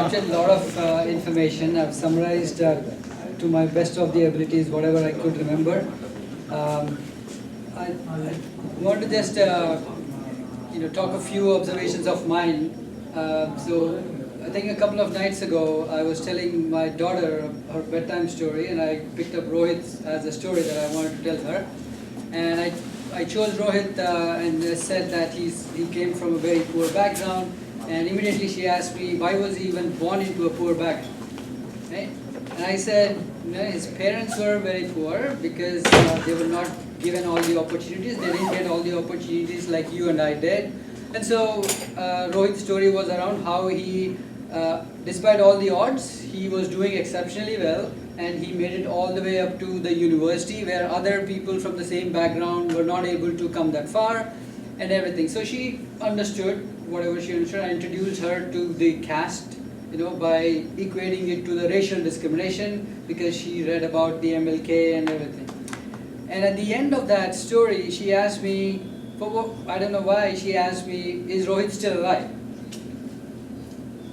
captured a lot of information. I've summarized to my best of the abilities whatever I could remember. I want to just talk a few observations of mine. So I think a couple of nights ago I was telling my daughter her bedtime story, and I picked up Rohit as a story that I wanted to tell her. And I chose Rohit and said that he came from a very poor background, and immediately she asked me why was he even born into a poor background. Right? And I said his parents were very poor because they were not given all the opportunities. They didn't get all the opportunities like you and I did. And so Rohit's story was around how he, despite all the odds, he was doing exceptionally well, and he made it all the way up to the university where other people from the same background were not able to come that far and everything. So she understood whatever she understood. I introduced her to the caste, by equating it to the racial discrimination because she read about the MLK and everything. And at the end of that story, she asked me, I don't know why, she asked me, is Rohit still alive?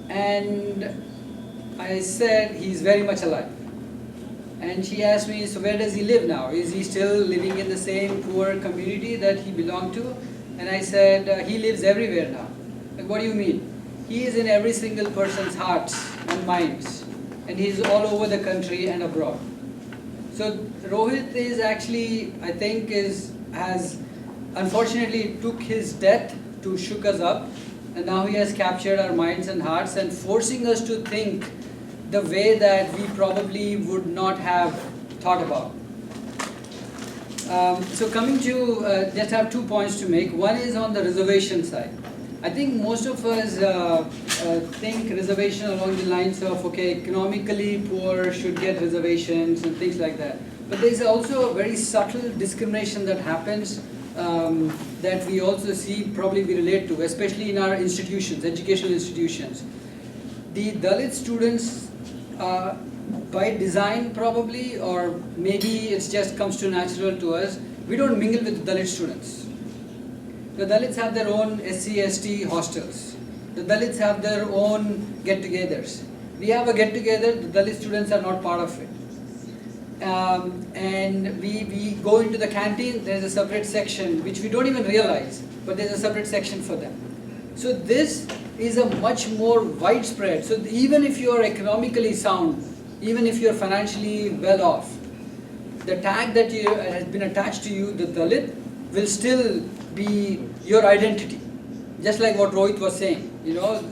And I said, he's very much alive. And she asked me, so where does he live now? Is he still living in the same poor community that he belonged to? And I said, he lives everywhere now. Like, what do you mean? He is in every single person's hearts and minds. And he's all over the country and abroad. So Rohit is actually, I think, has unfortunately took his death to shook us up. And now he has captured our minds and hearts and forcing us to think the way that we probably would not have thought about. So coming to, just have 2 points to make. One is on the reservation side. I think most of us think reservation along the lines of, okay, economically poor should get reservations and things like that. But there is also a very subtle discrimination that happens that we also see, probably we relate to, especially in our institutions, educational institutions. The Dalit students, by design probably, or maybe it just comes to natural to us, we don't mingle with Dalit students. The Dalits have their own SC/ST hostels. The Dalits have their own get-togethers. We have a get-together, the Dalit students are not part of it. And we go into the canteen, there's a separate section, which we don't even realize, but there's a separate section for them. So this is a much more widespread. So even if you're economically sound, even if you're financially well off, the tag that has been attached to you, the Dalit, will still be your identity. Just like what Rohit was saying,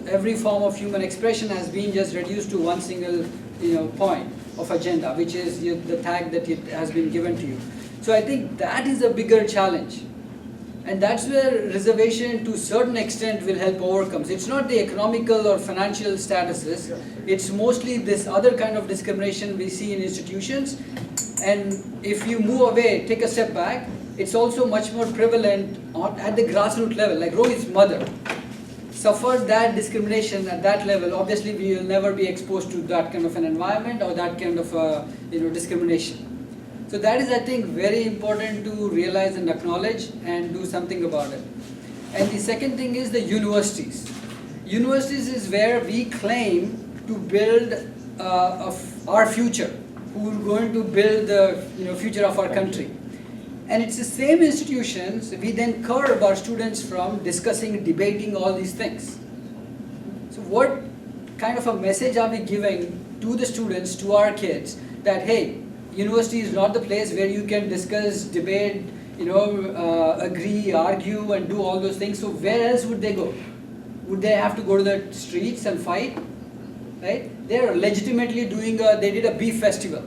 every form of human expression has been just reduced to one single, point of agenda, which is the tag that it has been given to you. So I think that is a bigger challenge. And that's where reservation to a certain extent will help overcome. It's not the economical or financial statuses, it's mostly this other kind of discrimination we see in institutions. And if you move away, take a step back, it's also much more prevalent at the grassroots level. Like Rohit's mother suffered that discrimination at that level. Obviously we will never be exposed to that kind of an environment or that kind of discrimination. So that is, I think, very important to realize and acknowledge and do something about it. And the second thing is the universities. Universities is where we claim to build our future, who are going to build the future of our country. And it's the same institutions we then curb our students from discussing, debating all these things. So what kind of a message are we giving to the students, to our kids, that hey, university is not the place where you can discuss, debate, agree, argue and do all those things. So where else would they go? Would they have to go to the streets and fight? Right? They are legitimately doing they did a beef festival.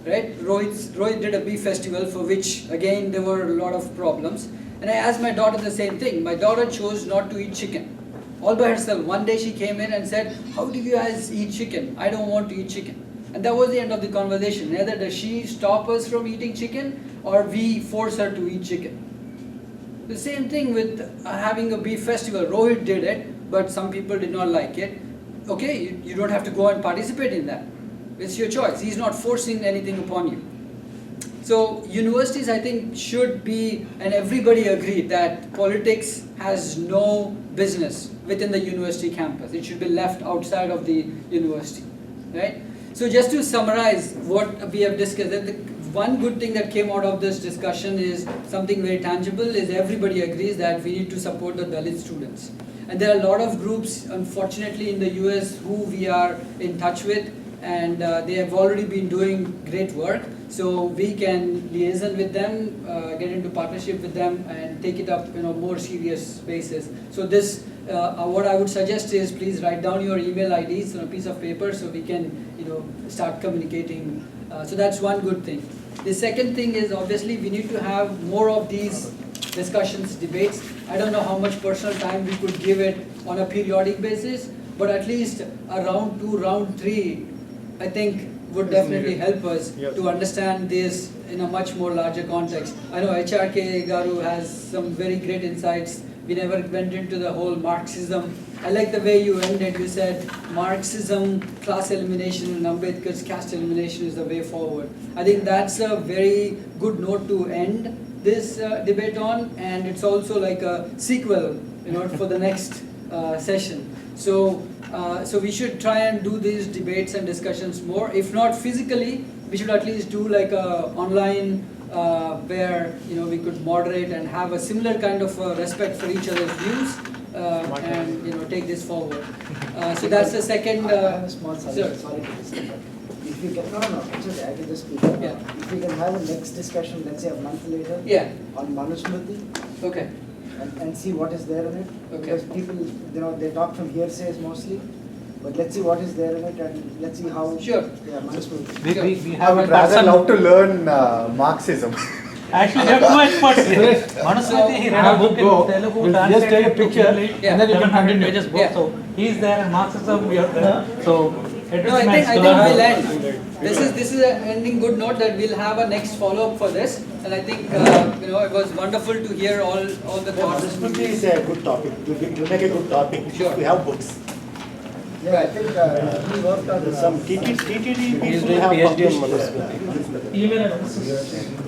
Right? Rohit did a beef festival for which again there were a lot of problems. And I asked my daughter the same thing. My daughter chose not to eat chicken. All by herself. One day she came in and said, how do you guys eat chicken? I don't want to eat chicken. And that was the end of the conversation. Neither does she stop us from eating chicken or we force her to eat chicken. The same thing with having a beef festival. Rohit did it, but some people did not like it. Okay, you don't have to go and participate in that. It's your choice. He's not forcing anything upon you. So universities, I think, should be, and everybody agreed that politics has no business within the university campus. It should be left outside of the university, right? So just to summarize what we have discussed, that the one good thing that came out of this discussion is something very tangible, is everybody agrees that we need to support the Dalit students. And there are a lot of groups, unfortunately, in the US who we are in touch with, and they have already been doing great work. So we can liaison with them, get into partnership with them, and take it up in a more serious basis. So this, what I would suggest is, please write down your email IDs on a piece of paper so we can, start communicating. So that's one good thing. The second thing is, obviously we need to have more of these discussions, debates. I don't know how much personal time we could give it on a periodic basis, but at least a round 2, round 3, I think would definitely help us to understand this in a much more larger context. I know HRK Garu has some very great insights. We never went into the whole Marxism. I like the way you ended. You said Marxism, class elimination, and Ambedkar's caste elimination is the way forward. I think that's a very good note to end this debate on, and it's also like a sequel, for the next session. So we should try and do these debates and discussions more. If not physically, we should at least do like a online where we could moderate and have a similar kind of respect for each other's views, and take this forward. So that's the second. I have a small suggestion. Sorry to disturb. If we can, no, it's okay. I can just speak. Yeah. If we can have a next discussion, let's say a month later. Yeah. On Manusmriti. Okay. And see what is there in it. Okay. Because people, they talk from hearsays mostly. But let's see what is there in it, and let's see how. Sure. Yeah, Manusmriti. We have I would rather love to learn Marxism. Actually, we have two experts here. Manusmriti, he read a book in Telugu, we'll just take a picture, and then you can continue. Pages book. Yeah. So he's there, and Marxism we are there. So no, I think we'll end. This is an ending good note that we'll have a next follow up for this, and I think it was wonderful to hear all the thoughts. Manusmriti is a good topic. To make a good topic, sure. We have books. Yeah, I think he worked on Some TTD He's people doing have PhD on published Manusmriti. Email address.